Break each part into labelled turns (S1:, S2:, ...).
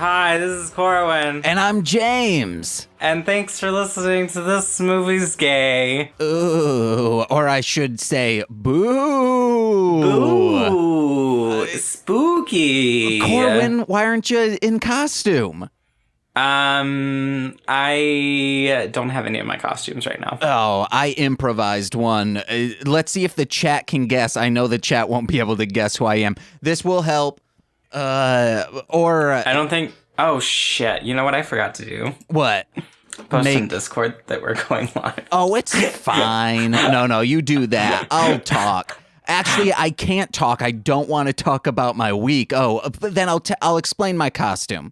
S1: Hi, this is Corwyn.
S2: And I'm James.
S1: And thanks for listening to This Movie's Gay.
S2: Ooh, or I should say, boo.
S1: Ooh, spooky.
S2: Corwyn, why aren't you in costume?
S1: I don't have any of my costumes right now.
S2: Oh, I improvised one. Let's see if the chat can guess. I know the chat won't be able to guess who I am. This will help. I
S1: don't think... Oh, shit. You know what I forgot to do?
S2: What?
S1: Post in Discord that we're going live.
S2: Oh, it's fine. No, you do that. I'll talk. Actually, I can't talk. I don't want to talk about my week. Oh, but then I'll explain my costume.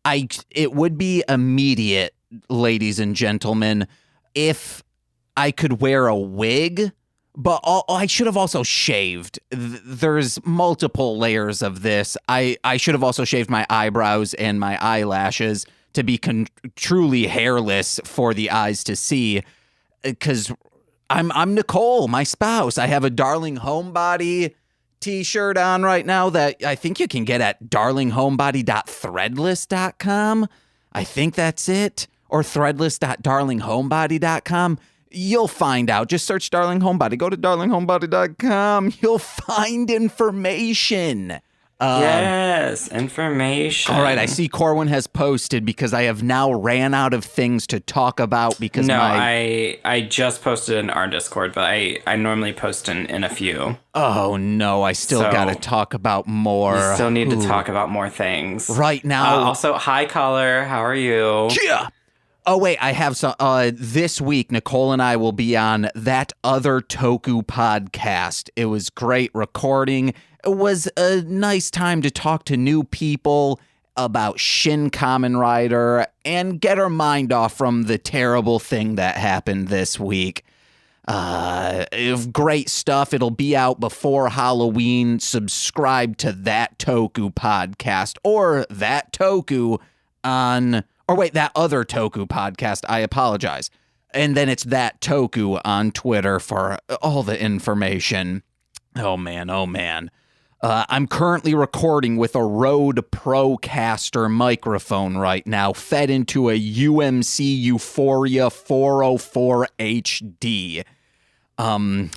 S2: It would be immediate, ladies and gentlemen, if I could wear a wig, but I should have also shaved. There's multiple layers of this. I should have also shaved my eyebrows and my eyelashes to be truly hairless for the eyes to see, because I'm Nicole, my spouse. I have a Darling Homebody t-shirt on right now that I think you can get at darlinghomebody.threadless.com. I think that's it. Or threadless.darlinghomebody.com. You'll find out. Just search Darling Homebody. Go to darlinghomebody.com. You'll find information.
S1: Yes, information.
S2: All right, I see Corwyn has posted because I have now ran out of things to talk about because
S1: I just posted in our Discord, but I normally post in a few.
S2: Oh, no, I still got to talk about more.
S1: You still need to talk about more things.
S2: Right now.
S1: Also, hi, caller. How are you?
S2: Yeah. Oh, wait, I have some. This week, Nicole and I will be on That Other Toku podcast. It was great recording. It was a nice time to talk to new people about Shin Kamen Rider and get our mind off from the terrible thing that happened this week. Great stuff. It'll be out before Halloween. Subscribe to That Toku podcast or That Toku on... Or wait, That Other Toku podcast. I apologize. And then it's That Toku on Twitter for all the information. Oh, man. I'm currently recording with a Rode Procaster microphone right now, fed into a UMC Euphoria 404 HD.
S1: I'm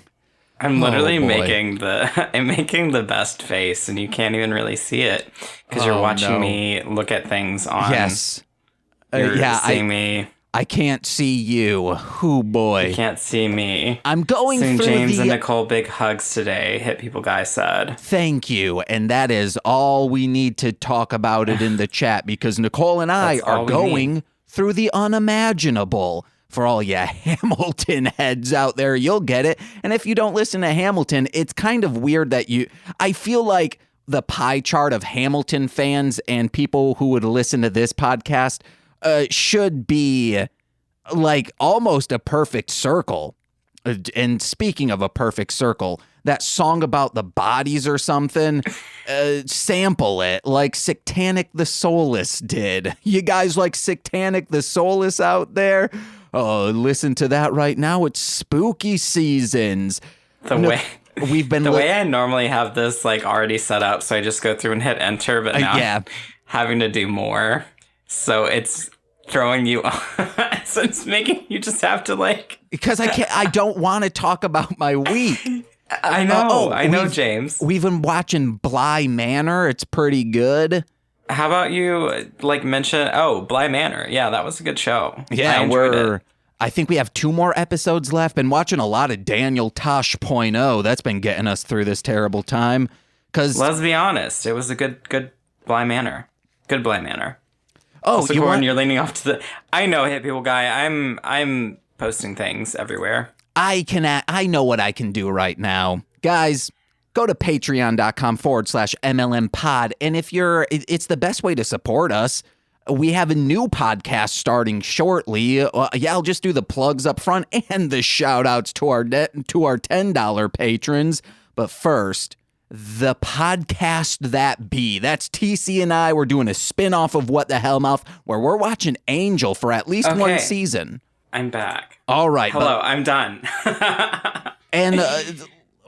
S1: literally making the best face, and you can't even really see it because you're watching me look at things on.
S2: Yes.
S1: Seeing me.
S2: I can't see you. Hoo boy.
S1: You can't see me.
S2: I'm going
S1: through James and
S2: the...
S1: Nicole big hugs today. Hit People Guy said.
S2: Thank you. And that is all we need to talk about it in the chat because Nicole and I are going through the unimaginable. For all you Hamilton heads out there, you'll get it. And if you don't listen to Hamilton, it's kind of weird that I feel like the pie chart of Hamilton fans and people who would listen to this podcast should be like almost a perfect circle. And speaking of a perfect circle, that song about the bodies or something, sample it like Satanic the Soulless did. You guys like Satanic the Soulless out there? Oh, listen to that right now. It's spooky seasons.
S1: The way I normally have this like already set up, so I just go through and hit enter, but now I'm having to do more. So it's throwing you off. So it's making you just have to like...
S2: Because I don't want to talk about my week.
S1: I know, James.
S2: We've been watching Bly Manor. It's pretty good.
S1: How about you like mention... Oh, Bly Manor. Yeah, that was a good show.
S2: Yeah, I think we have 2 more episodes left. Been watching a lot of Daniel Tosh.0. That's been getting us through this terrible time.
S1: Let's be honest. It was a good Bly Manor. Good Bly Manor.
S2: Oh,
S1: also, you're leaning off to the... I know, Hit People Guy. I'm posting things everywhere.
S2: I know what I can do right now. Guys, go to patreon.com/MLM pod. And it's the best way to support us. We have a new podcast starting shortly. I'll just do the plugs up front and the shout outs to our $10 patrons. But first, the podcast that be. That's TC and I. We're doing a spin-off of What the Hellmouth, where we're watching Angel for at least one season.
S1: I'm back.
S2: All right.
S1: Hello, I'm done.
S2: And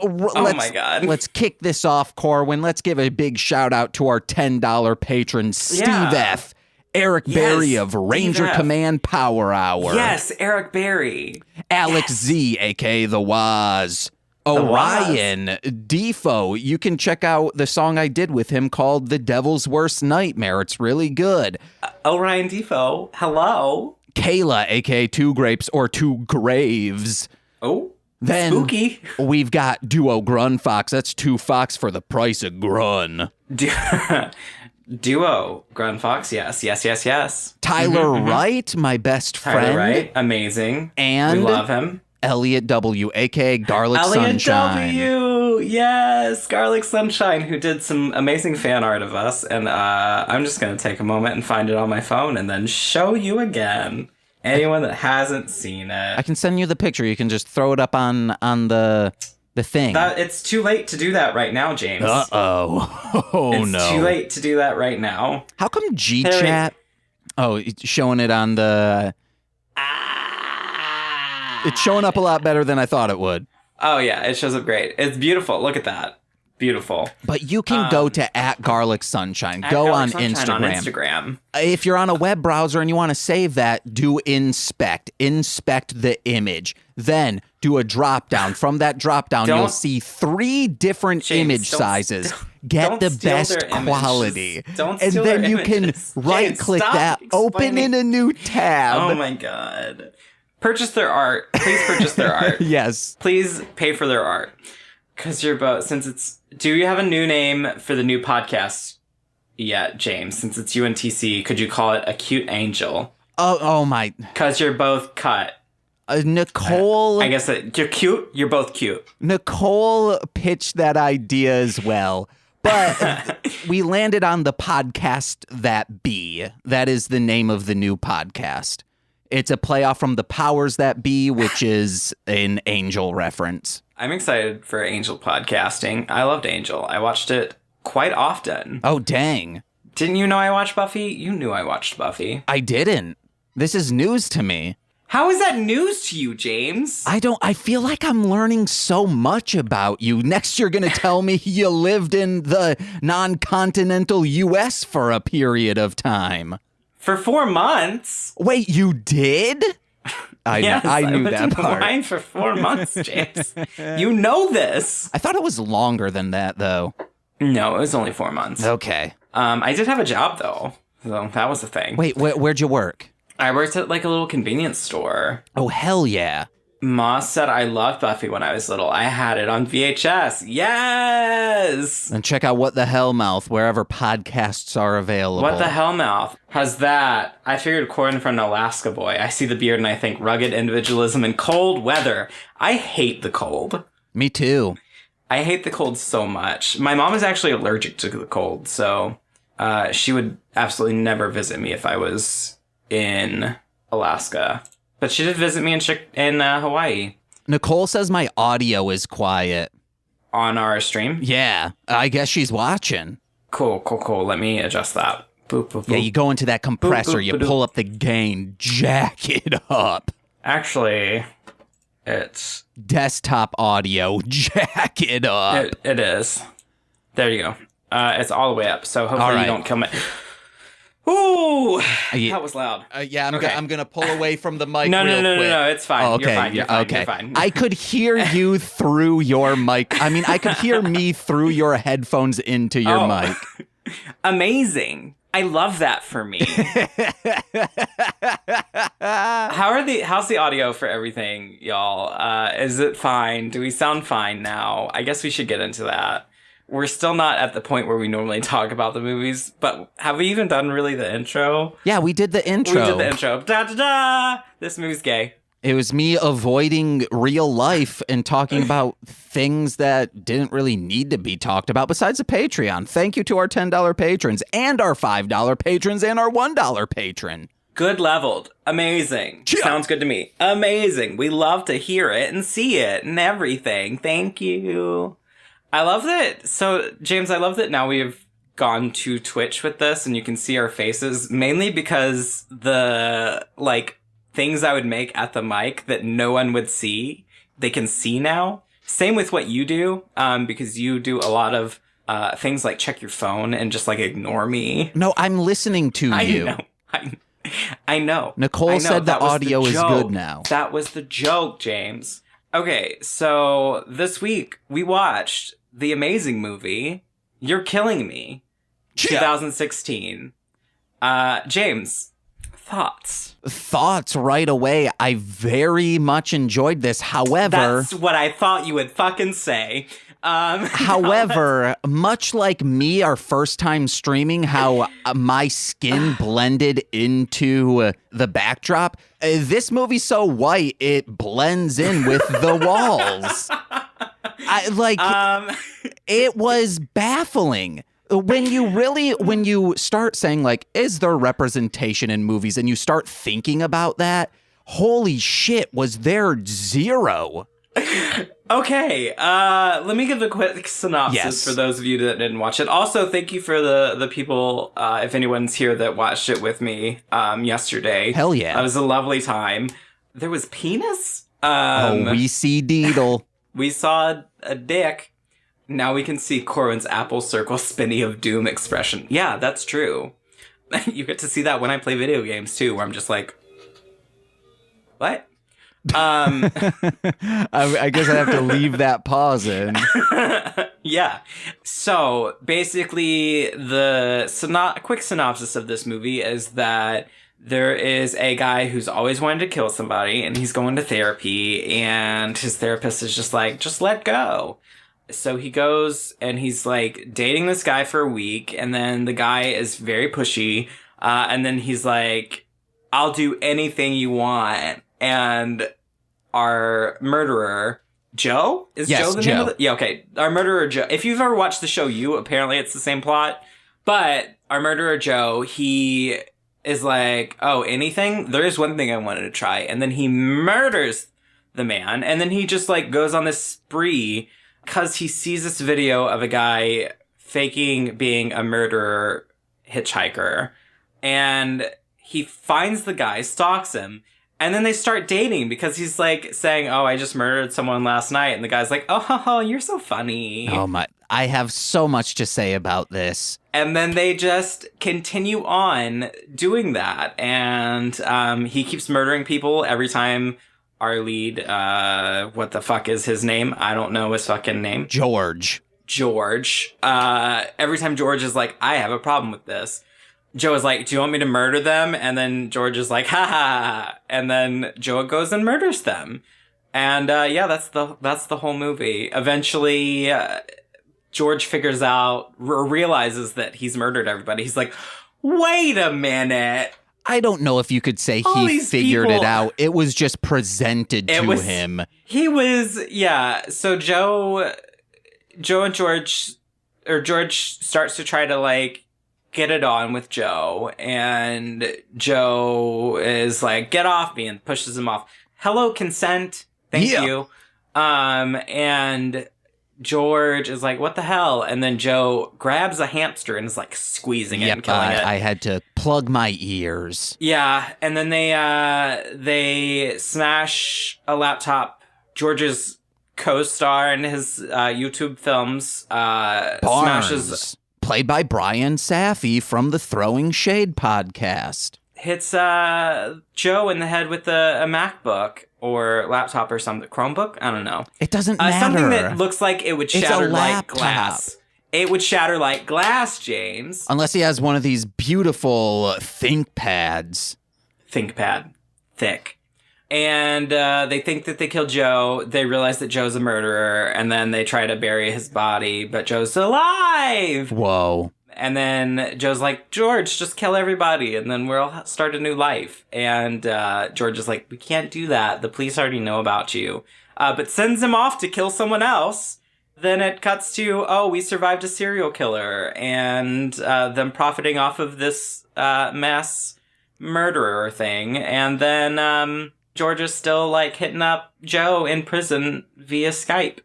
S1: my God.
S2: Let's kick this off, Corwyn. Let's give a big shout out to our $10 patrons, Steve F., Eric Berry of Ranger Command Power Hour.
S1: Yes, Eric Berry.
S2: Alex Z, a.k.a. The Waz. Orion Defo. You can check out the song I did with him called The Devil's Worst Nightmare. It's really good.
S1: Orion Defo, hello.
S2: Kayla, a.k.a. Two Grapes or Two Graves.
S1: Oh,
S2: then
S1: spooky.
S2: We've got Duo Grun Fox. That's 2 Fox for the price of Grun.
S1: Duo Grun Fox, yes.
S2: Tyler Wright, my best friend.
S1: Tyler Wright, amazing.
S2: And
S1: we love him.
S2: Elliot W, a.k.a. Garlic
S1: Elliot
S2: Sunshine.
S1: W, yes, Garlic Sunshine, who did some amazing fan art of us. And I'm just going to take a moment and find it on my phone and then show you again. Anyone that hasn't seen it.
S2: I can send you the picture. You can just throw it up on the thing.
S1: It's too late to do that right now, James.
S2: Uh-oh.
S1: It's too late to do that right now.
S2: How come G-Chat... Oh, it's showing it on the... It's showing up a lot better than I thought it would.
S1: Oh, yeah. It shows up great. It's beautiful. Look at that. Beautiful.
S2: But you can go to @Garlic Sunshine. Go on Instagram. If you're on a web browser and you want to save that, do inspect. Inspect the image. Then do a drop down. From that drop down, you'll see 3 different image sizes. Get the best quality.
S1: And
S2: then you can right-click that, open in a new tab.
S1: Oh, my God. Purchase their art. Please purchase their art.
S2: Yes.
S1: Please pay for their art. Because you're both, do you have a new name for the new podcast yet, James? Since it's UNTC, could you call it A Cute Angel?
S2: Oh my.
S1: Because you're both cut.
S2: Nicole.
S1: I guess you're cute. You're both cute.
S2: Nicole pitched that idea as well. But we landed on the podcast That Be. That is the name of the new podcast. It's a playoff from The Powers That Be, which is an Angel reference.
S1: I'm excited for Angel podcasting. I loved Angel. I watched it quite often.
S2: Oh, dang.
S1: Didn't you know I watched Buffy? You knew I watched Buffy.
S2: I didn't. This is news to me.
S1: How is that news to you, James?
S2: I feel like I'm learning so much about you. Next, you're going to tell me you lived in the non-continental U.S. for a period of time.
S1: For 4 months.
S2: Wait, you did? I knew that part.
S1: I lived in Hawaii for 4 months, James. You know this.
S2: I thought it was longer than that, though.
S1: No, it was only 4 months.
S2: Okay.
S1: I did have a job, though. So that was the thing.
S2: Wait, where'd you work?
S1: I worked at like a little convenience store.
S2: Oh, hell yeah.
S1: Ma said I loved Buffy when I was little. I had it on VHS. Yes!
S2: And check out What the Hellmouth, wherever podcasts are available.
S1: What the Hellmouth? Has that? I figured Corwyn from an Alaska boy. I see the beard and I think rugged individualism and cold weather. I hate the cold.
S2: Me too.
S1: I hate the cold so much. My mom is actually allergic to the cold, so she would absolutely never visit me if I was in Alaska. But she did visit me in Hawaii.
S2: Nicole says my audio is quiet.
S1: On our stream?
S2: Yeah, I guess she's watching.
S1: Cool. Let me adjust that. Boop, boop, boop.
S2: Yeah, you go into that compressor,
S1: boop,
S2: you pull up the gain, jack it up.
S1: Actually, it's...
S2: desktop audio, jack it up.
S1: It is. There you go. It's all the way up, so hopefully you don't kill me. Ooh, that was loud.
S2: Yeah, I'm gonna pull away from the mic.
S1: No,
S2: real quick.
S1: No, it's fine.
S2: Oh, okay,
S1: You're fine.
S2: Okay.
S1: You're fine.
S2: I could hear you through your mic. I mean, I could hear me through your headphones into your mic.
S1: Amazing. I love that for me. How's the audio for everything, y'all? Is it fine? Do we sound fine now? I guess we should get into that. We're still not at the point where we normally talk about the movies, but have we even done really the intro?
S2: Yeah, we did the intro.
S1: Da da da! This movie's gay.
S2: It was me avoiding real life and talking about things that didn't really need to be talked about besides the Patreon. Thank you to our $10 patrons and our $5 patrons and our $1 patron.
S1: Good leveled. Amazing.
S2: Yeah.
S1: Sounds good to me. Amazing. We love to hear it and see it and everything. Thank you. I love that. So, James, I love that now we have gone to Twitch with this and you can see our faces, mainly because the, things I would make at the mic that no one would see, they can see now. Same with what you do, because you do a lot of things like check your phone and just like ignore me.
S2: No, I'm listening to you.
S1: I know.
S2: Nicole said the audio is good now.
S1: That was the joke, James. Okay, so this week we watched the amazing movie, You're Killing Me, 2016. James, thoughts?
S2: Thoughts right away. I very much enjoyed this. However...
S1: That's what I thought you would fucking say.
S2: However, much like me, our first time streaming, how my skin blended into the backdrop, this movie's so white, it blends in with the walls. It was baffling. When you start saying, like, is there representation in movies, and you start thinking about that, holy shit, was there zero?
S1: Okay, let me give a quick synopsis for those of you that didn't watch it. Also, thank you for the people, if anyone's here, that watched it with me yesterday.
S2: Hell yeah.
S1: It was a lovely time. There was penis.
S2: We see Deedle.
S1: We saw a dick. Now we can see Corwyn's apple circle spinny of doom expression. Yeah, that's true. You get to see that when I play video games, too, where I'm just like, what?
S2: I guess I have to leave that pause in.
S1: Yeah. So basically, the quick synopsis of this movie is that there is a guy who's always wanted to kill somebody, and he's going to therapy, and his therapist is just like, just let go. So he goes and he's like dating this guy for a week, and then the guy is very pushy, and then he's like, I'll do anything you want. And our murderer, Joe? Is Joe the name of it? Yeah, okay. Our murderer, Joe. If you've ever watched the show You, apparently it's the same plot. But our murderer, Joe, he is like, oh, anything? There is one thing I wanted to try. And then he murders the man. And then he just like goes on this spree because he sees this video of a guy faking being a murderer hitchhiker. And he finds the guy, stalks him. And then they start dating because he's like saying, oh, I just murdered someone last night. And the guy's like, oh, you're so funny.
S2: Oh my, I have so much to say about this.
S1: And then they just continue on doing that. And he keeps murdering people every time our lead, what the fuck is his name? I don't know his fucking name.
S2: George.
S1: Every time George is like, I have a problem with this. Joe is like, do you want me to murder them? And then George is like, ha ha. And then Joe goes and murders them. And that's the whole movie. Eventually, George figures out, realizes that he's murdered everybody. He's like, wait a minute.
S2: I don't know if you could say he figured it out. It was just presented to him.
S1: He was, yeah. So Joe and George, or George starts to try to like get it on with Joe, and Joe is like, get off me, and pushes him off. Hello, consent. Thank you. And George is like, what the hell? And then Joe grabs a hamster and is like squeezing it and killing it.
S2: I had to plug my ears.
S1: Yeah. And then they smash a laptop. George's co-star in his YouTube films smashes,
S2: played by Brian Saffy from the Throwing Shade podcast,
S1: hits Joe in the head with a MacBook or laptop or something. Chromebook? I don't know.
S2: It doesn't matter.
S1: Something that looks like it would shatter like glass. It would shatter like glass, James.
S2: Unless he has one of these beautiful ThinkPads.
S1: ThinkPad. Thick. And they think that they killed Joe. They realize that Joe's a murderer. And then they try to bury his body. But Joe's alive!
S2: Whoa.
S1: And then Joe's like, George, just kill everybody, and then we'll start a new life. And George is like, we can't do that. The police already know about you. But sends him off to kill someone else. Then it cuts to, oh, we survived a serial killer. And them profiting off of this mass murderer thing. And then George is still, like, hitting up Joe in prison via Skype.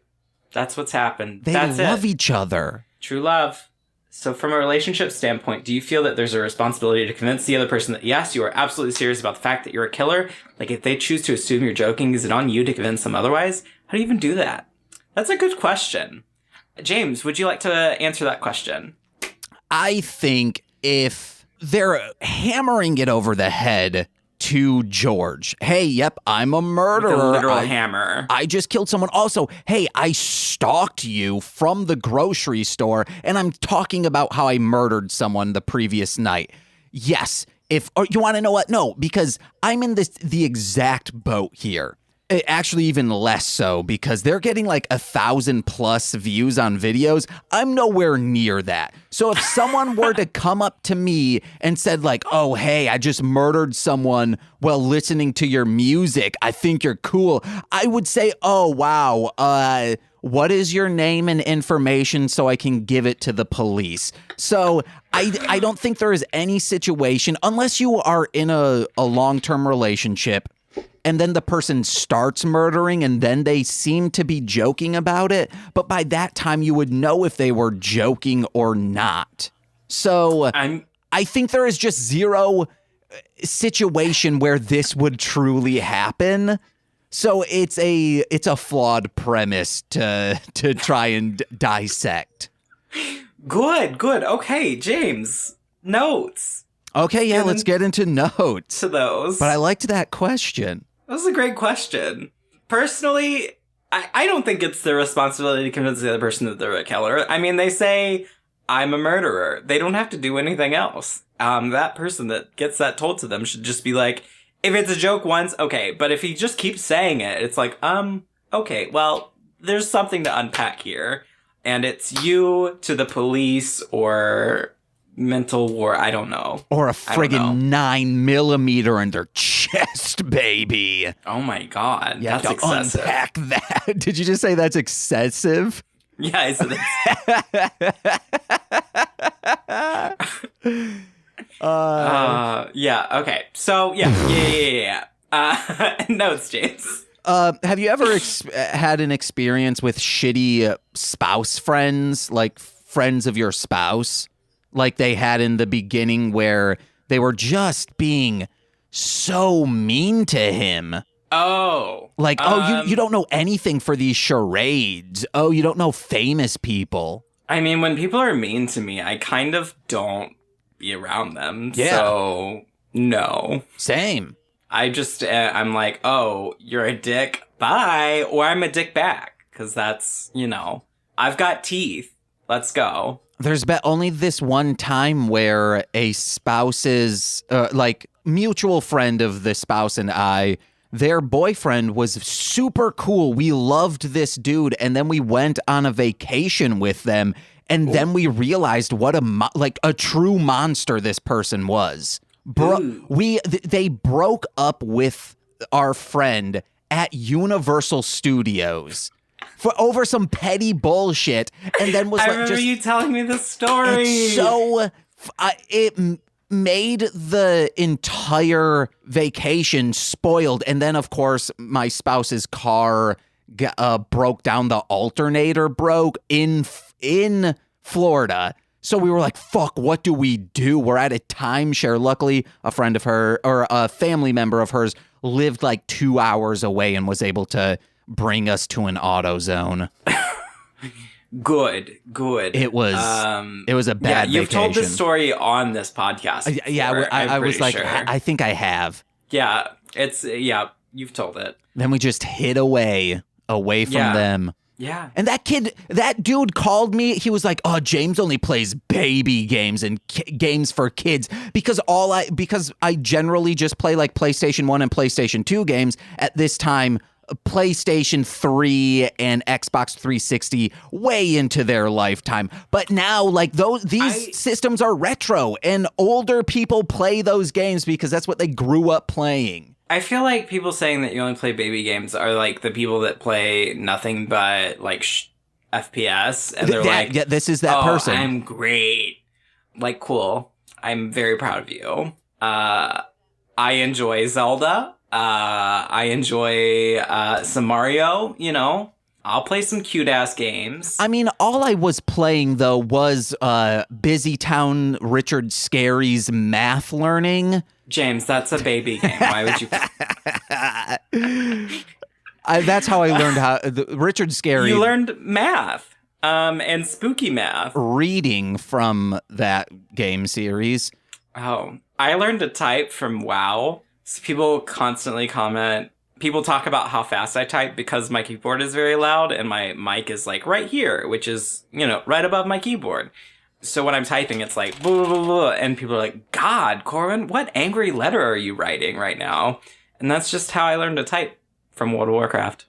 S1: That's what's happened.
S2: They love each other.
S1: True love. So from a relationship standpoint, do you feel that there's a responsibility to convince the other person that, yes, you are absolutely serious about the fact that you're a killer? Like, if they choose to assume you're joking, is it on you to convince them otherwise? How do you even do that? That's a good question. James, would you like to answer that question?
S2: I think if they're hammering it over the head to George, hey, yep, I'm a murderer.
S1: With a literal hammer.
S2: I just killed someone. Also, hey, I stalked you from the grocery store, and I'm talking about how I murdered someone the previous night. Yes, or you want to know what? No, because I'm in the exact boat here. Actually, even less so, because they're getting like 1,000+ views on videos. I'm nowhere near that. So if someone were to come up to me and said like, oh, hey, I just murdered someone while listening to your music, I think you're cool, I would say, oh, wow, what is your name and information so I can give it to the police? So I don't think there is any situation, unless you are in a long-term relationship, and then the person starts murdering and then they seem to be joking about it. But by that time, you would know if they were joking or not. So I think there is just zero situation where this would truly happen. So it's a flawed premise to try and dissect.
S1: Good. Okay, James, notes.
S2: Okay, yeah, let's get into notes.
S1: To those.
S2: But I liked that question.
S1: That was a great question. Personally, I don't think it's their responsibility to convince the other person that they're a killer. I mean, they say, I'm a murderer. They don't have to do anything else. That person that gets that told to them should just be like, if it's a joke once, okay. But if he just keeps saying it, it's like, okay, well, there's something to unpack here. And it's you to the police or mental war, I don't know.
S2: Or a friggin' 9mm in their chest, baby.
S1: Oh my God, that's excessive.
S2: Unpack that. Did you just say that's excessive?
S1: Yeah, I said yeah, okay. So, yeah. Notes, James.
S2: Have you ever had an experience with shitty spouse friends, like friends of your spouse? Like they had in the beginning where they were just being so mean to him.
S1: Oh.
S2: Like, you don't know anything for these charades. Oh, you don't know famous people.
S1: I mean, when people are mean to me, I kind of don't be around them.
S2: Yeah.
S1: So, no.
S2: Same.
S1: I just, I'm like, oh, you're a dick, bye. Or I'm a dick back. Because that's, I've got teeth. Let's go.
S2: There's been only this one time where a spouse's, mutual friend of the spouse and I, their boyfriend was super cool. We loved this dude. And then we went on a vacation with them. And then we realized what a true monster this person was. They broke up with our friend at Universal Studios for over some petty bullshit, and then was
S1: I remember you telling me this story.
S2: So it made the entire vacation spoiled, and then of course my spouse's car broke down. The alternator broke in Florida. So we were like, fuck, what do we do? We're at a timeshare. Luckily, a friend of her or a family member of hers lived like 2 hours away and was able to bring us to an AutoZone.
S1: Good.
S2: It was a bad vacation.
S1: You've told this story on this podcast before,
S2: I was like,
S1: sure.
S2: I think I have.
S1: Yeah, you've told it.
S2: Then we just hid away from them.
S1: Yeah.
S2: And that dude called me. He was like, "Oh, James only plays baby games and games for kids because I generally just play like PlayStation 1 and PlayStation 2 games at this time. PlayStation 3 and Xbox 360 way into their lifetime. But now like these systems are retro and older people play those games because that's what they grew up playing.
S1: I feel like people saying that you only play baby games are like the people that play nothing but like FPS, and they're
S2: this is that person.
S1: I'm great. Like, cool. I'm very proud of you. I enjoy Zelda. I enjoy some Mario. I'll play some cute ass games.
S2: I mean, all I was playing though was Busy Town Richard Scarry's Math Learning.
S1: James, that's a baby game. Why would you?
S2: That's how I learned how Richard Scarry.
S1: You learned math. And spooky math.
S2: Reading from that game series.
S1: Oh, I learned to type from WoW. So people constantly comment. People talk about how fast I type because my keyboard is very loud and my mic is like right here, which is, right above my keyboard. So when I'm typing, it's like, blah, blah, blah, and people are like, God, Corwyn, what angry letter are you writing right now? And that's just how I learned to type from World of Warcraft.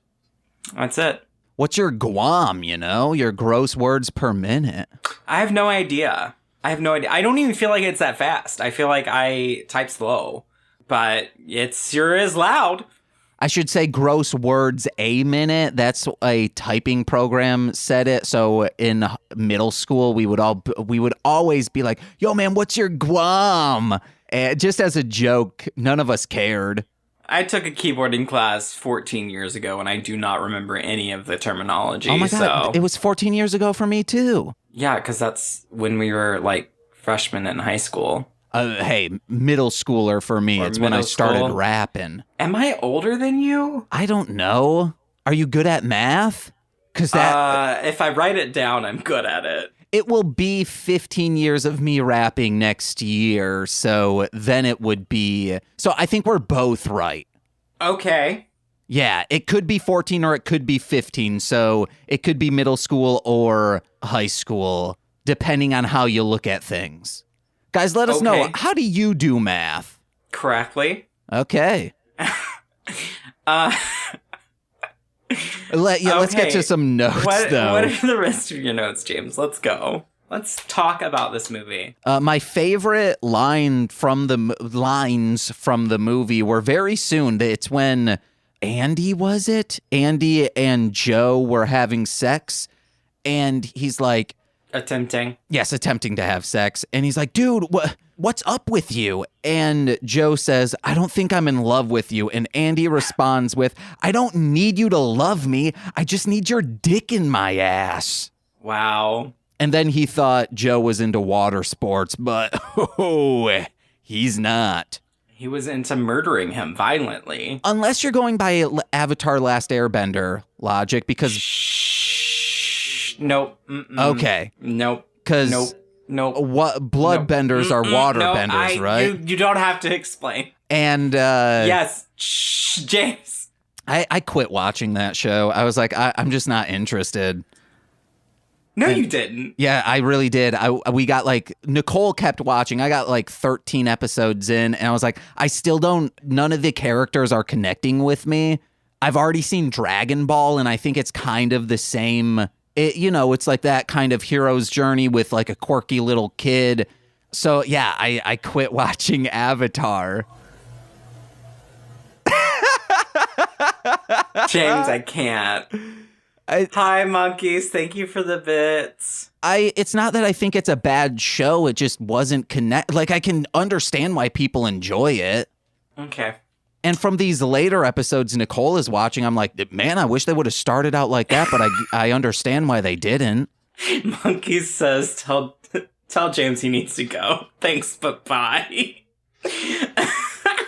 S1: That's it.
S2: What's your GWAM, your gross words per minute?
S1: I have no idea. I don't even feel like it's that fast. I feel like I type slow, but it sure is loud.
S2: I should say gross words a minute. That's a typing program said it. So in middle school, we would always be like, yo, man, what's your GWAM? Just as a joke, none of us cared.
S1: I took a keyboarding class 14 years ago, and I do not remember any of the terminology.
S2: Oh, my God. It was 14 years ago for me, too.
S1: Yeah, because that's when we were, freshmen in high school.
S2: Hey, middle schooler for me. It's when I started rapping.
S1: Am I older than you?
S2: I don't know. Are you good at math? Because
S1: if I write it down, I'm good at it.
S2: It will be 15 years of me rapping next year, so then it would be... So I think we're both right.
S1: Okay.
S2: Yeah, it could be 14 or it could be 15, so it could be middle school or high school, depending on how you look at things. Guys, let us know, how do you do math?
S1: Correctly.
S2: Okay. Let's get to some notes, though.
S1: What are the rest of your notes, James? Let's go. Let's talk about this movie.
S2: My favorite lines from the movie were very soon. It's when Andy and Joe were having sex, and he's like...
S1: Attempting
S2: to have sex. And he's like, dude, what's up with you? And Joe says, I don't think I'm in love with you. And Andy responds with, I don't need you to love me. I just need your dick in my ass.
S1: Wow.
S2: And then he thought Joe was into water sports, but he's not.
S1: He was into murdering him violently.
S2: Unless you're going by Avatar Last Airbender logic, because...
S1: Nope.
S2: Okay.
S1: Nope.
S2: Because what bloodbenders are waterbenders, right?
S1: You don't have to explain.
S2: And
S1: yes, James.
S2: I quit watching that show. I was like, I'm just not interested.
S1: No, you didn't.
S2: Yeah, I really did. We got Nicole kept watching. I got 13 episodes in, and I was like, none of the characters are connecting with me. I've already seen Dragon Ball, and I think it's kind of the same. It's like that kind of hero's journey with a quirky little kid. So yeah, I quit watching Avatar.
S1: James, I can't. Hi, monkeys. Thank you for the bits.
S2: It's not that I think it's a bad show. It just wasn't I can understand why people enjoy it.
S1: Okay.
S2: And from these later episodes Nicole is watching, I'm like, man, I wish they would have started out like that, but I understand why they didn't.
S1: Monkey says, tell James he needs to go. Thanks, but bye.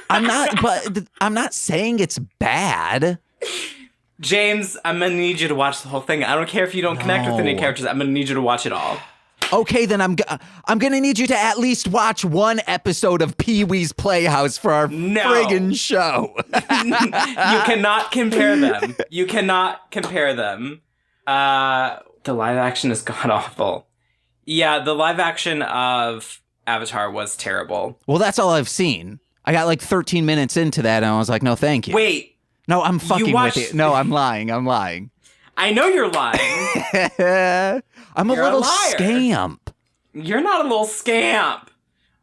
S2: I'm not saying it's bad.
S1: James, I'm going to need you to watch the whole thing. I don't care if you don't connect with any characters. I'm going to need you to watch it all.
S2: Okay, then I'm going to need you to at least watch one episode of Pee-wee's Playhouse for our friggin' show.
S1: You cannot compare them. The live action is god-awful. Yeah, the live action of Avatar was terrible.
S2: Well, that's all I've seen. I got 13 minutes into that, and I was like, no, thank you.
S1: Wait.
S2: No, I'm fucking with you. No, I'm lying.
S1: I know you're lying.
S2: I'm a little scamp.
S1: You're not a little scamp.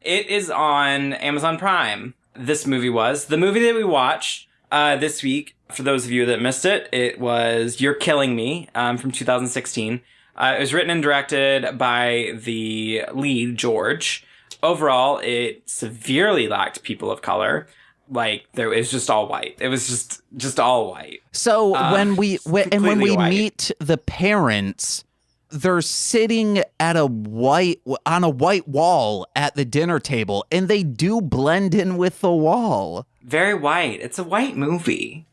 S1: It is on Amazon Prime. This movie was. The movie that we watched this week, for those of you that missed it, it was You're Killing Me from 2016. It was written and directed by the lead, George. Overall, it severely lacked people of color. It was just all white. It was just all white.
S2: So when we meet the parents, they're sitting on a white wall at the dinner table, and they do blend in with the wall.
S1: Very white. It's a white movie.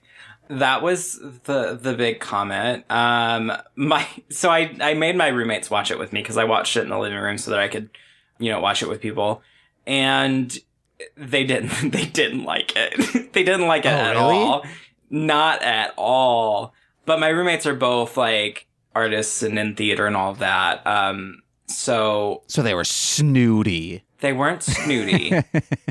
S1: That was the big comment. So I made my roommates watch it with me because I watched it in the living room so that I could, watch it with people. And they didn't like it. They didn't like it at all. Not at all. But my roommates are both like artists and in theater and all of that. So
S2: they were snooty.
S1: They weren't snooty.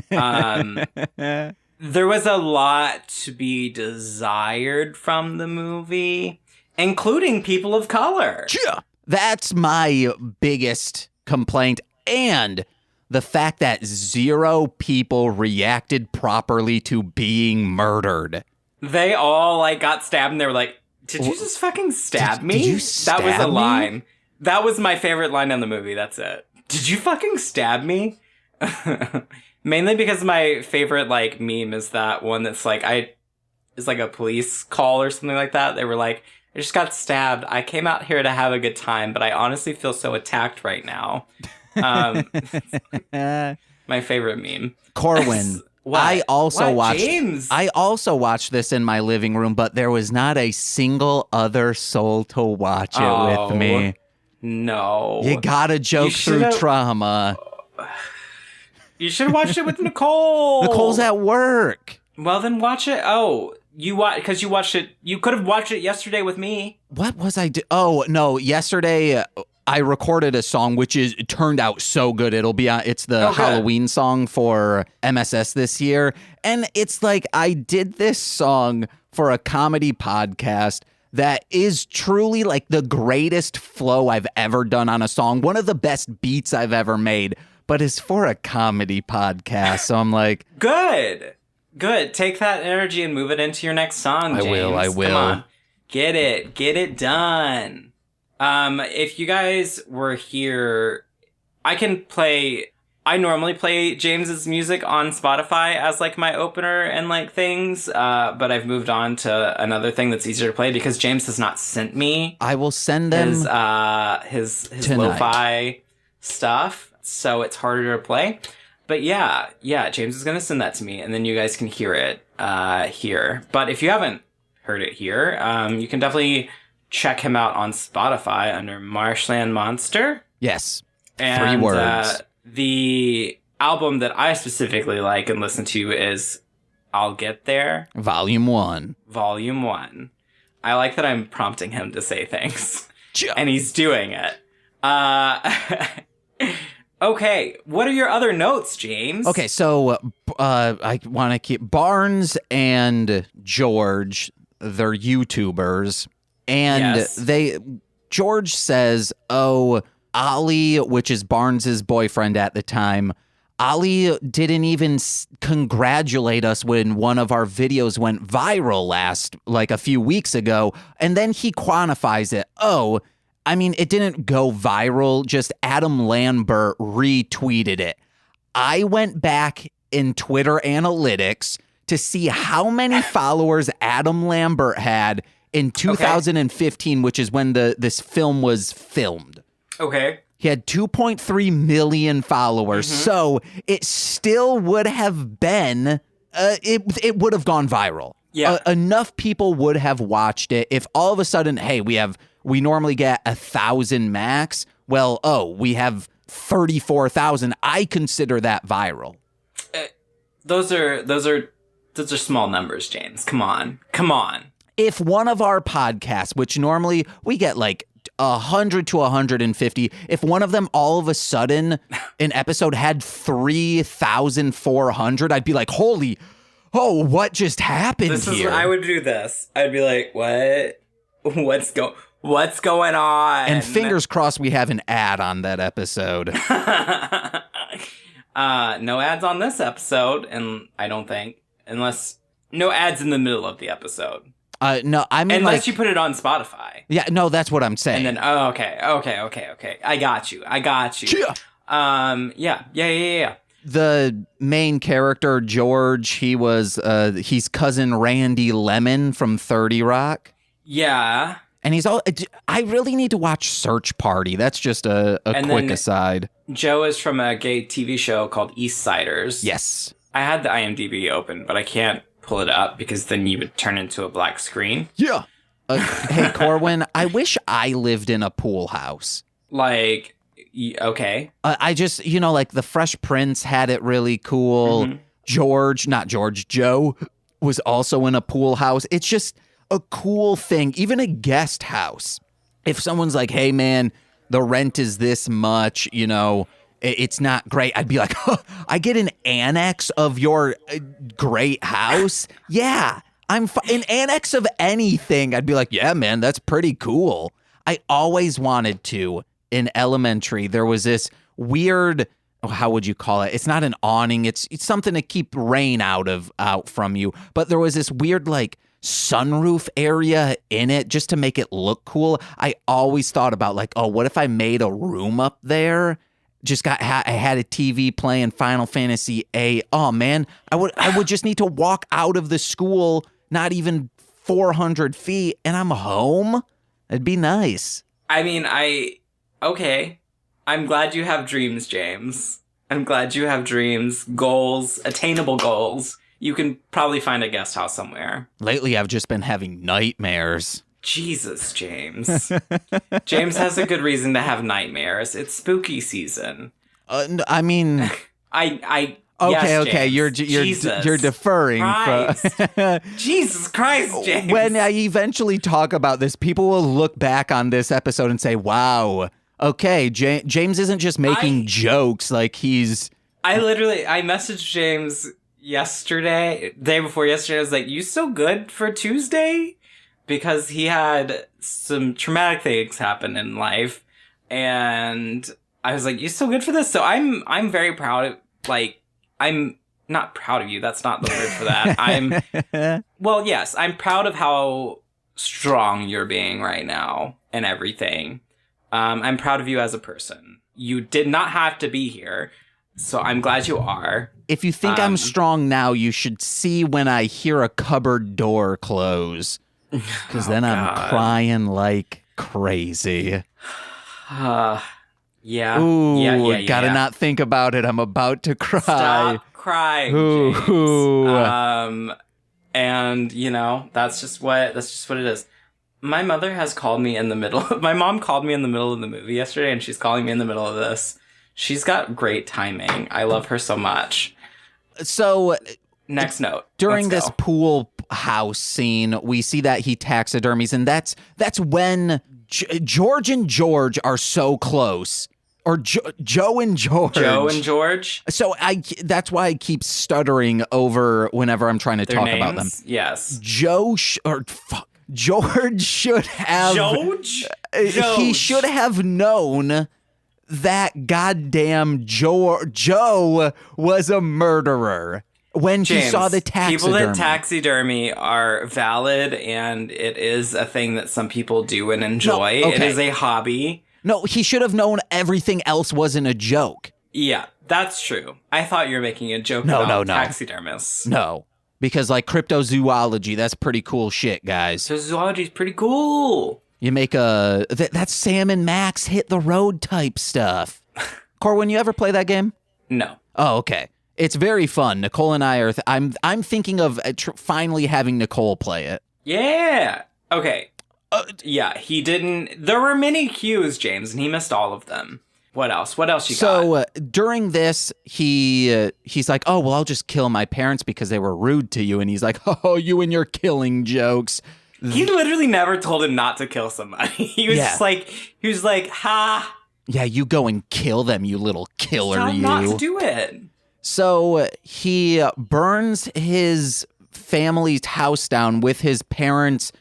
S1: There was a lot to be desired from the movie, including people of color.
S2: Yeah. That's my biggest complaint. And the fact that 0 people reacted properly to being murdered.
S1: They all got stabbed and they were like, did you just fucking stab me?
S2: Did you stab
S1: That was a
S2: me?
S1: line. That was my favorite line in the movie. That's it. Did you fucking stab me? Mainly because my favorite meme is that one that's it's like a police call or something like that. They were like, I just got stabbed. I came out here to have a good time, but I honestly feel so attacked right now. My favorite meme.
S2: Corwyn. I also watched this in my living room, but there was not a single other soul to watch it with me.
S1: No.
S2: You gotta joke through trauma.
S1: You should have watched it with Nicole.
S2: Nicole's at work.
S1: Well, then watch it. Oh, because you watched it. You could have watched it yesterday with me.
S2: What was I doing? Oh, no. Yesterday, I recorded a song, it turned out so good. It's the Halloween song for MSS this year. And it's like, I did this song for a comedy podcast that is truly the greatest flow I've ever done on a song. One of the best beats I've ever made, but it's for a comedy podcast. So I'm like,
S1: good. Take that energy and move it into your next song, James.
S2: I will.
S1: Come on. Get it done. If you guys were here, I normally play James's music on Spotify as my opener and things, but I've moved on to another thing that's easier to play because James has not sent me.
S2: I will send them
S1: his lo-fi stuff, so it's harder to play. But yeah, James is gonna send that to me, and then you guys can hear it here. But if you haven't heard it here, you can definitely check him out on Spotify under Marshland Monster.
S2: Yes.
S1: And
S2: 3 words.
S1: The album that I specifically like and listen to is I'll Get There.
S2: Volume 1.
S1: I like that I'm prompting him to say things.
S2: Yeah.
S1: And he's doing it. Okay, what are your other notes, James?
S2: Okay, so I want to keep Barnes and George, they're YouTubers. And George says, Ollie, which is Barnes's boyfriend at the time, Ollie didn't even congratulate us when one of our videos went viral a few weeks ago. And then he quantifies it. It didn't go viral, just Adam Lambert retweeted it. I went back in Twitter analytics to see how many followers Adam Lambert had in 2015, which is when this film was filmed.
S1: Okay.
S2: He had 2.3 million followers, so it still would have been, it would have gone viral.
S1: Yeah.
S2: Enough people would have watched it. If all of a sudden, hey, we normally get 1,000 max. Well, we have 34,000. I consider that viral.
S1: Those are small numbers, James. Come on.
S2: If one of our podcasts, which normally we get 100 to 150, if one of them all of a sudden an episode had 3,400, I'd be like, what just happened here?
S1: I would do this. I'd be like, what? What's going on?
S2: And fingers crossed we have an ad on that episode.
S1: No ads on this episode, and I don't think, unless no ads in the middle of the episode.
S2: No, I mean,
S1: unless you put it on Spotify.
S2: Yeah, no, that's what I'm saying.
S1: And then, okay. I got you. Yeah.
S2: The main character, George, he's cousin Randy Lemon from 30 Rock.
S1: Yeah.
S2: And I really need to watch Search Party. That's just a quick aside.
S1: Joe is from a gay TV show called East Siders.
S2: Yes.
S1: I had the IMDb open, but I can't pull it up because then you would turn into a black screen.
S2: Yeah. Hey, Corwyn, I wish I lived in a pool house.
S1: Like, okay.
S2: I just, like the Fresh Prince had it really cool. Mm-hmm. Joe was also in a pool house. It's just a cool thing, even a guest house. If someone's like, hey, man, the rent is this much, it's not great. I'd be like, I get an annex of your great house? Yeah, an annex of anything. I'd be like, yeah, man, that's pretty cool. I always wanted to. In elementary, there was this weird, how would you call it? It's not an awning. It's something to keep rain out from you. But there was this weird, like, sunroof area in it just to make it look cool. I always thought about, like, oh, what if I made a room up there? I had a TV playing Final Fantasy VIII. Oh man, I would just need to walk out of the school, not even 400 feet, and I'm home. It'd be nice.
S1: I mean, okay. I'm glad you have dreams, James. I'm glad you have dreams, goals, attainable goals. You can probably find a guest house somewhere.
S2: Lately, I've just been having nightmares.
S1: Jesus, James. James has a good reason to have nightmares. It's spooky season.
S2: I mean,
S1: okay,
S2: yes, okay. You're deferring.
S1: Jesus Christ, James.
S2: When I eventually talk about this, people will look back on this episode and say, "Wow, okay, James isn't just making jokes. Like he's."
S1: I messaged James day before yesterday. I was like, "You so good for Tuesday?" Because he had some traumatic things happen in life, and I was like, "You're so good for this." So I'm very proud of, like, I'm not proud of you. That's not the word for that. Well, yes, I'm proud of how strong you're being right now and everything. I'm proud of you as a person. You did not have to be here, so I'm glad you are.
S2: If you think I'm strong now, you should see when I hear a cupboard door close. Because then I'm crying like crazy.
S1: Yeah.
S2: Ooh,
S1: yeah.
S2: Gotta not think about it. I'm about to cry.
S1: Stop crying, James. And that's just what it is. My mother has called me in the middle. My mom called me in the middle of the movie yesterday, and she's calling me in the middle of this. She's got great timing. I love her so much.
S2: So.
S1: Next note.
S2: During this pool house scene, we see that he taxidermies, and that's when George and George are so close. Or Joe and George.
S1: Joe and George.
S2: So that's why I keep stuttering over whenever I'm trying to talk about them.
S1: Yes.
S2: George should have.
S1: George?
S2: He should have known that goddamn Joe was a murderer. When
S1: James,
S2: she saw the taxidermy.
S1: People that taxidermy are valid, and it is a thing that some people do and enjoy. No, okay. It is a hobby.
S2: No, he should have known everything else wasn't a joke.
S1: Yeah, that's true. I thought you were making a joke about taxidermists.
S2: No, because like cryptozoology, that's pretty cool shit, guys.
S1: Zoology is pretty cool.
S2: You make that's Sam and Max hit the road type stuff. Corwyn, you ever play that game?
S1: No.
S2: Oh, okay. It's very fun. Nicole and I are. I'm thinking of finally having Nicole play it.
S1: Yeah. Okay. Yeah. He didn't. There were many cues, James, and he missed all of them. What else? What else you got?
S2: So during this, he's like, "Oh well, I'll just kill my parents because they were rude to you," and he's like, "Oh, you and your killing jokes."
S1: He literally never told him not to kill somebody. He was just like, "Ha."
S2: Yeah, you go and kill them, you little killer.
S1: Tell him not to do it.
S2: So he burns his family's house down with his parents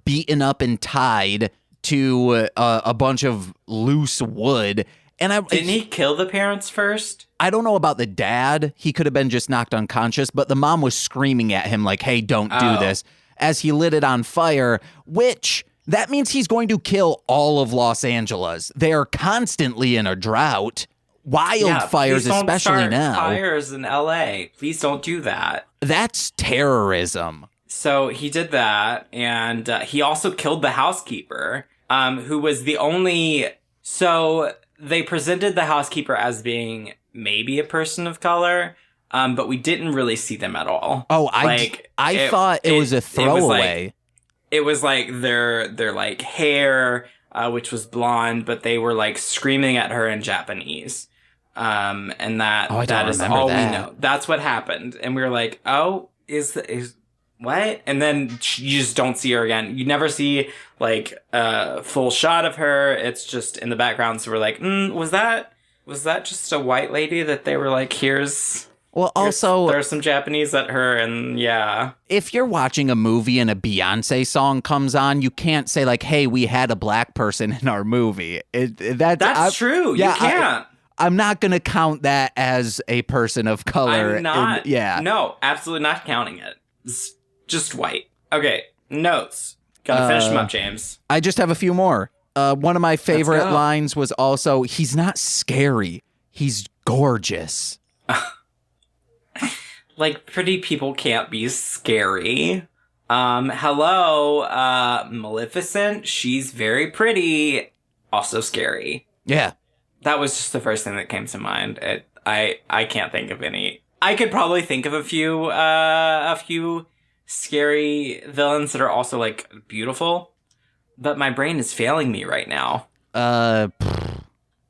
S2: beaten up and tied to a bunch of loose wood. And
S1: didn't he kill the parents first?
S2: I don't know about the dad. He could have been just knocked unconscious, but the mom was screaming at him like, "Hey, don't do this," as he lit it on fire, which that means he's going to kill all of Los Angeles. They are constantly in a drought. Wildfires, especially now.
S1: Fires in LA. Please don't do that.
S2: That's terrorism.
S1: So he did that, and he also killed the housekeeper, who was the only. So they presented the housekeeper as being maybe a person of color, but we didn't really see them at all.
S2: Oh, I thought it was a throwaway.
S1: It was like their like hair, which was blonde, but they were like screaming at her in Japanese. And that is all we know. That's what happened. And we were like, oh, is what? And then you just don't see her again. You never see like a full shot of her. It's just in the background. So we're like, was that just a white lady that they were like, there's some Japanese at her, and yeah.
S2: If you're watching a movie and a Beyonce song comes on, you can't say like, hey, we had a black person in our movie.
S1: That's true. Yeah, you can't.
S2: I'm not going to count that as a person of color.
S1: I'm not. No, absolutely not counting it. It's just white. Okay, notes. Gotta finish them up, James.
S2: I just have a few more. One of my favorite lines was also, he's not scary. He's gorgeous.
S1: Like, pretty people can't be scary. Hello, Maleficent. She's very pretty. Also scary.
S2: Yeah.
S1: That was just the first thing that came to mind. I can't think of any. I could probably think of a few scary villains that are also like beautiful, but my brain is failing me right now.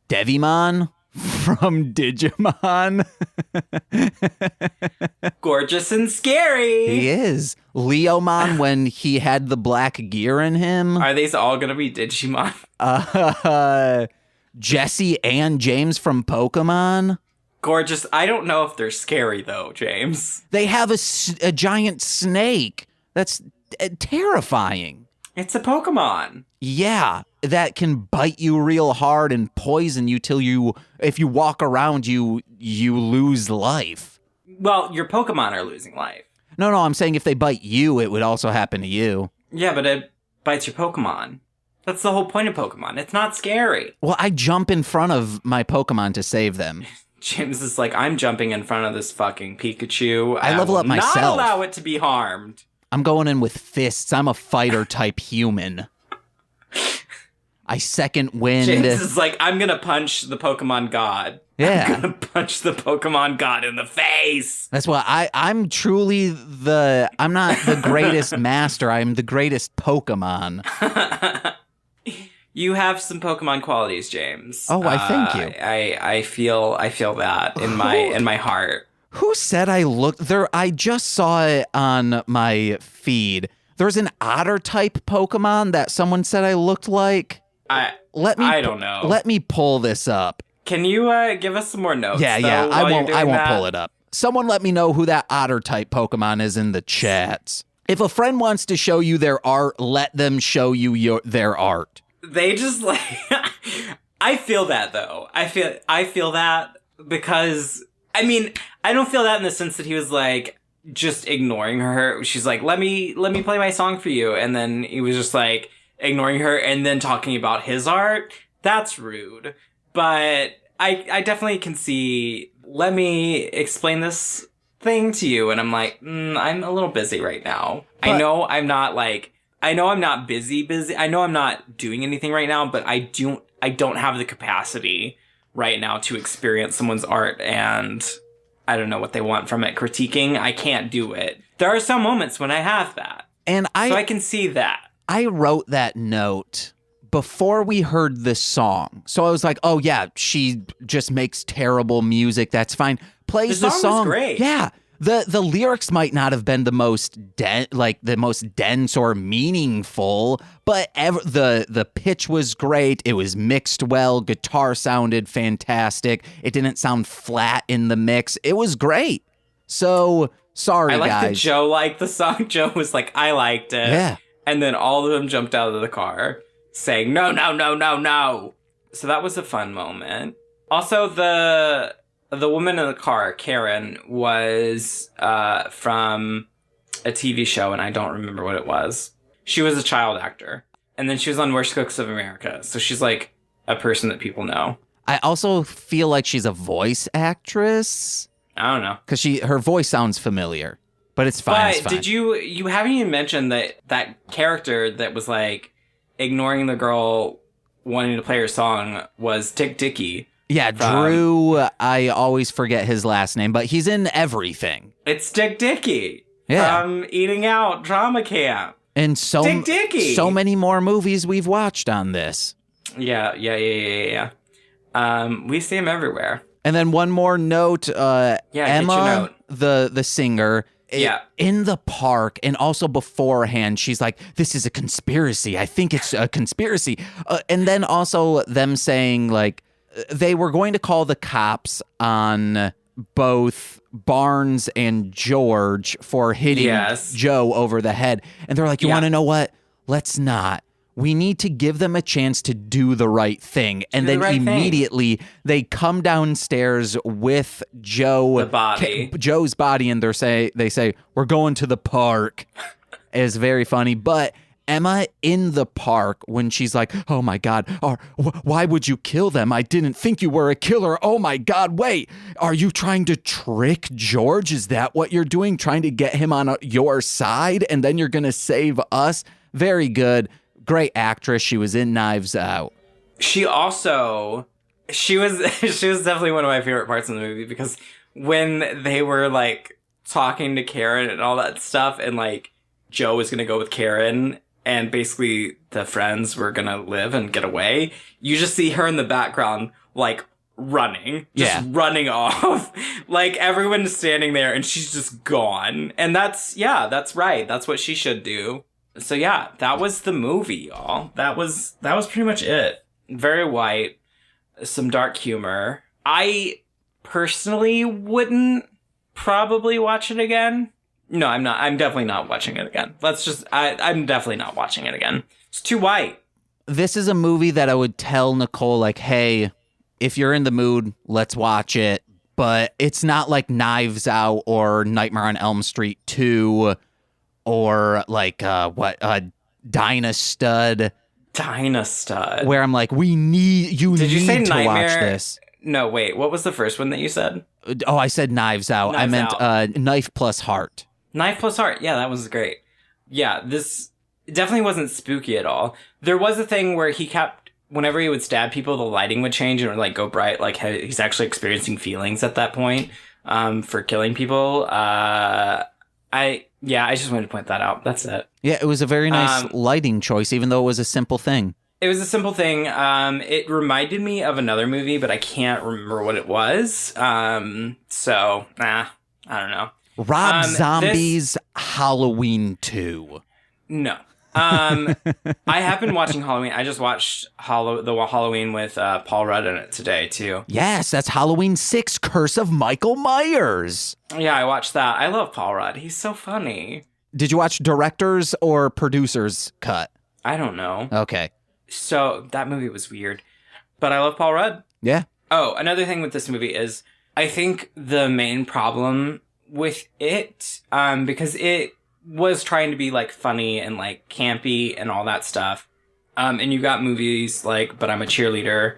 S2: Devimon from Digimon.
S1: Gorgeous and scary.
S2: He is. Leomon when he had the black gear in him.
S1: Are these all gonna be Digimon?
S2: Jesse and James from Pokemon.
S1: Gorgeous. I don't know if they're scary, though, James.
S2: They have a giant snake. That's terrifying.
S1: It's a Pokemon.
S2: Yeah, that can bite you real hard and poison you till if you walk around, you lose life.
S1: Well, your Pokemon are losing life.
S2: No, I'm saying if they bite you, it would also happen to you.
S1: Yeah, but it bites your Pokemon. That's the whole point of Pokemon. It's not scary.
S2: Well, I jump in front of my Pokemon to save them.
S1: James is like, I'm jumping in front of this fucking Pikachu.
S2: I level up myself.
S1: Not allow it to be harmed.
S2: I'm going in with fists. I'm a fighter type human. I second wind.
S1: James is like, I'm going to punch the Pokemon God.
S2: Yeah.
S1: I'm going to punch the Pokemon God in the face.
S2: That's why I'm truly I'm not the greatest master. I'm the greatest Pokemon.
S1: You have some Pokemon qualities, James.
S2: Oh, I thank you.
S1: I feel that in my heart.
S2: Who said I looked there? I just saw it on my feed. There's an otter type Pokemon that someone said I looked like.
S1: I don't know.
S2: Let me pull this up.
S1: Can you give us some more notes?
S2: Yeah. I won't pull it up. Someone let me know who that otter type Pokemon is in the chats. If a friend wants to show you their art, let them show you their art.
S1: They just like I feel that though. I feel that because I mean, I don't feel that in the sense that he was like just ignoring her. She's like, let me play my song for you. And then he was just like ignoring her and then talking about his art. That's rude. But I definitely can see, let me explain this thing to you. And I'm like, I'm a little busy right now. But I know I'm not busy. I know I'm not doing anything right now, but I don't have the capacity right now to experience someone's art and I don't know what they want from it. Critiquing, I can't do it. There are some moments when I have that. So I can see that.
S2: I wrote that note before we heard this song. So I was like, oh yeah, she just makes terrible music. That's fine. Plays the song.
S1: Was great.
S2: Yeah. The lyrics might not have been the most dense or meaningful, but the pitch was great. It was mixed well. Guitar sounded fantastic. It didn't sound flat in the mix. It was great. So sorry, guys. I like
S1: that Joe liked the song. Joe was like, I liked it.
S2: Yeah.
S1: And then all of them jumped out of the car saying, no. So that was a fun moment. Also, the woman in the car, Karen, was from a TV show, and I don't remember what it was. She was a child actor. And then she was on Worst Cooks of America. So she's like a person that people know.
S2: I also feel like she's a voice actress.
S1: I don't know.
S2: Because her voice sounds familiar. But it's fine.
S1: But did you haven't even mentioned that character that was like ignoring the girl wanting to play her song was Tick Dicky
S2: Yeah, Drew, I always forget his last name, but he's in everything.
S1: It's Dick Dickey from Eating Out Drama Camp.
S2: And so many more movies we've watched on this.
S1: Yeah. We see him everywhere.
S2: And then one more note, Emma, the singer, in the park and also beforehand, she's like, this is a conspiracy. I think it's a conspiracy. And then also them saying, like, they were going to call the cops on both Barnes and George for hitting Joe over the head. And they're like, you want to know what? Let's not. We need to give them a chance to do the right thing. And then immediately they come downstairs with Joe's body, and they say, we're going to the park. It's very funny. But Emma in the park, when she's like, oh my God, why would you kill them? I didn't think you were a killer. Oh my God, wait, are you trying to trick George? Is that what you're doing? Trying to get him on your side and then you're going to save us? Very good. Great actress. She was in Knives Out. She was
S1: definitely one of my favorite parts in the movie, because when they were like talking to Karen and all that stuff, and like Joe was going to go with Karen, and basically the friends were going to live and get away, you just see her in the background, like, running off. Like, everyone's standing there, and she's just gone. And that's right. That's what she should do. So, yeah, that was the movie, y'all. That was pretty much it. Very white. Some dark humor. I personally wouldn't probably watch it again. No, I'm not. I'm definitely not watching it again. I'm definitely not watching it again. It's too white.
S2: This is a movie that I would tell Nicole, like, hey, if you're in the mood, let's watch it. But it's not like Knives Out or Nightmare on Elm Street 2 or like, Dynastud.
S1: Dynastud.
S2: Where I'm like, Did you say to Nightmare? Watch this.
S1: No, wait, what was the first one that you said?
S2: Oh, I said Knives Out. I meant Knife Plus Heart.
S1: Knife Plus Heart. Yeah, that was great. Yeah, this definitely wasn't spooky at all. There was a thing where he kept, whenever he would stab people, the lighting would change and it would like go bright. Like he's actually experiencing feelings at that point for killing people. I just wanted to point that out. That's it.
S2: Yeah, it was a very nice lighting choice, even though it was a simple thing.
S1: It was a simple thing. It reminded me of another movie, but I can't remember what it was. So, I don't know.
S2: Rob Zombie's Halloween 2.
S1: No. I have been watching Halloween. I just watched the Halloween with Paul Rudd in it today, too.
S2: Yes, that's Halloween 6, Curse of Michael Myers.
S1: Yeah, I watched that. I love Paul Rudd. He's so funny.
S2: Did you watch director's or producer's cut?
S1: I don't know.
S2: Okay.
S1: So that movie was weird. But I love Paul Rudd.
S2: Yeah.
S1: Oh, another thing with this movie is I think the main problem with it, because it was trying to be like funny and like campy and all that stuff. And you got movies like But I'm a Cheerleader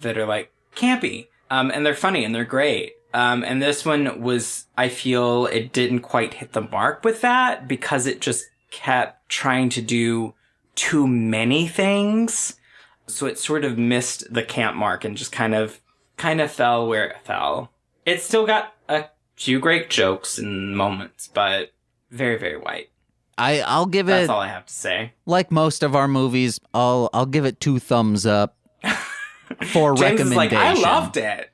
S1: that are like campy. And they're funny and they're great. And this one was, I feel it didn't quite hit the mark with that because it just kept trying to do too many things. So it sort of missed the camp mark and just kind of fell where it fell. It still got a few great jokes and moments, but very, very white.
S2: I'll give
S1: That's all I have to say.
S2: Like most of our movies, I'll give it 2 thumbs up for
S1: James
S2: recommendation.
S1: Is like, I loved it.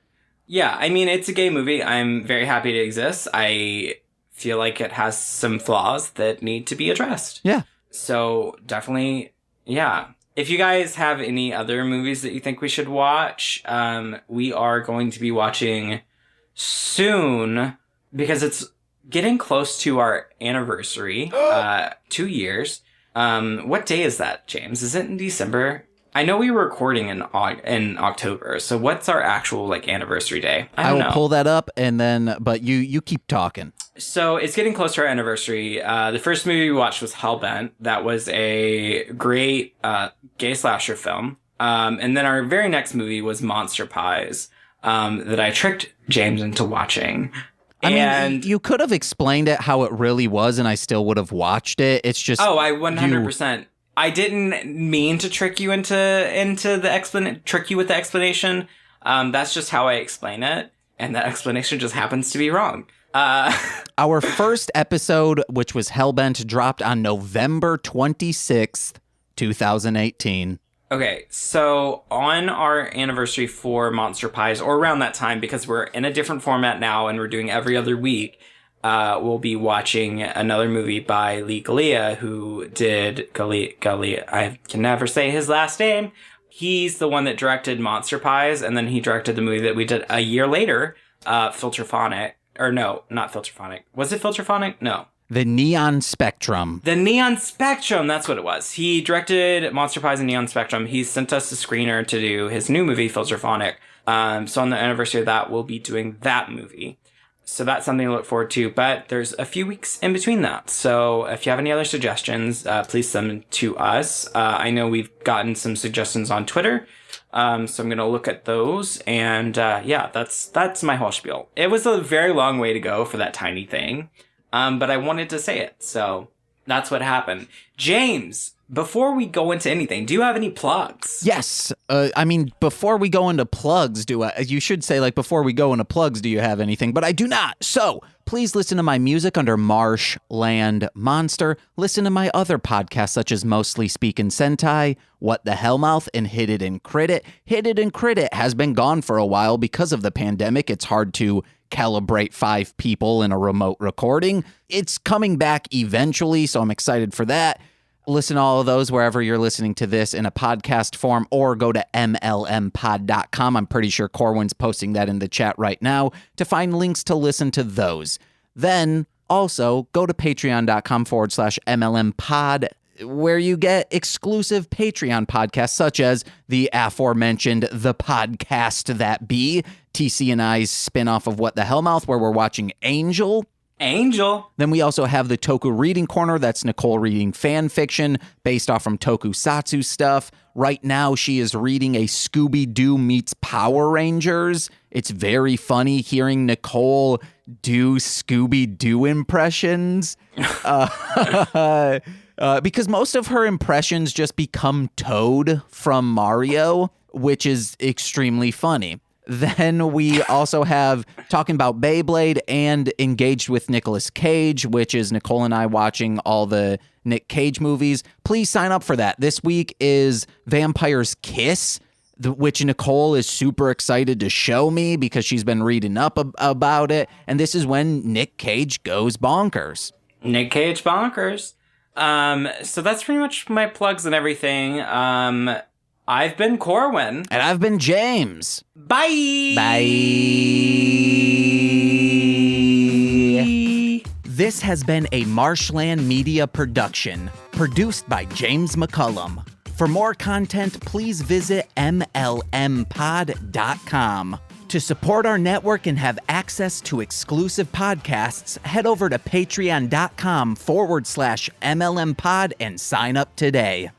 S1: Yeah, I mean, it's a gay movie. I'm very happy to exist. I feel like it has some flaws that need to be addressed.
S2: Yeah.
S1: So definitely, yeah. If you guys have any other movies that you think we should watch, we are going to be watching soon because it's getting close to our anniversary, 2 years. What day is that, James? Is it in December? I know we were recording in October, so what's our actual like anniversary day?
S2: I will pull that up and then, but you keep talking.
S1: So it's getting close to our anniversary. The first movie we watched was Hellbent. That was a great gay slasher film. And then our very next movie was Monster Pies, that I tricked James into watching.
S2: I mean, you could have explained it how it really was, and I still would have watched it. It's just
S1: I 100%. I didn't mean to trick you into trick you with the explanation. That's just how I explain it. And that explanation just happens to be wrong.
S2: Our first episode, which was Hellbent, dropped on November 26th, 2018.
S1: Okay, so on our anniversary for Monster Pies, or around that time, because we're in a different format now and we're doing every other week, we'll be watching another movie by Lee Galea, who did Galea. I can never say his last name. He's the one that directed Monster Pies, and then he directed the movie that we did a year later, Filterphonic. Or no, not Filterphonic. Was it Filterphonic? No.
S2: The Neon Spectrum.
S1: The Neon Spectrum, that's what it was. He directed Monster Pies and Neon Spectrum. He sent us a screener to do his new movie, Filterphonic. So on the anniversary of that, we'll be doing that movie. So that's something to look forward to. But there's a few weeks in between that. So if you have any other suggestions, please send them to us. I know we've gotten some suggestions on Twitter. So I'm going to look at those. And yeah, that's my whole spiel. It was a very long way to go for that tiny thing. But I wanted to say it. So that's what happened. James, before we go into anything, do you have any plugs?
S2: Yes. Before we go into plugs, you should say, like, before we go into plugs, do you have anything? But I do not. So please listen to my music under Marshland Monster. Listen to my other podcasts, such as Mostly Speakin' Sentai, What the Hellmouth, and Hit It and Crit It. Hit It and Crit It has been gone for a while because of the pandemic. It's hard to calibrate 5 people in a remote recording. It's coming back eventually, so I'm excited for that. Listen to all of those wherever you're listening to this in a podcast form, or go to mlmpod.com. I'm pretty sure Corwyn's posting that in the chat right now to find links to listen to those. Then also go to patreon.com/mlmpod, where you get exclusive Patreon podcasts such as the aforementioned The Podcast That Be, TC and I's spinoff of What the Hellmouth, where we're watching Angel. Then we also have the Toku Reading Corner. That's Nicole reading fan fiction based off from Tokusatsu stuff. Right now, she is reading a Scooby-Doo meets Power Rangers. It's very funny hearing Nicole do Scooby-Doo impressions. Because most of her impressions just become Toad from Mario, which is extremely funny. Then we also have Talking About Beyblade and Engaged with Nicolas Cage, which is Nicole and I watching all the Nick Cage movies. Please sign up for that. This week is Vampire's Kiss, which Nicole is super excited to show me because she's been reading up about it. And this is when Nick Cage goes bonkers.
S1: Nick Cage bonkers. So that's pretty much my plugs and everything. I've been Corwyn.
S2: And I've been James.
S1: Bye.
S2: Bye. This has been a Marshland Media production, produced by James McCullum. For more content, please visit mlmpod.com. To support our network and have access to exclusive podcasts, head over to patreon.com/mlmpod and sign up today.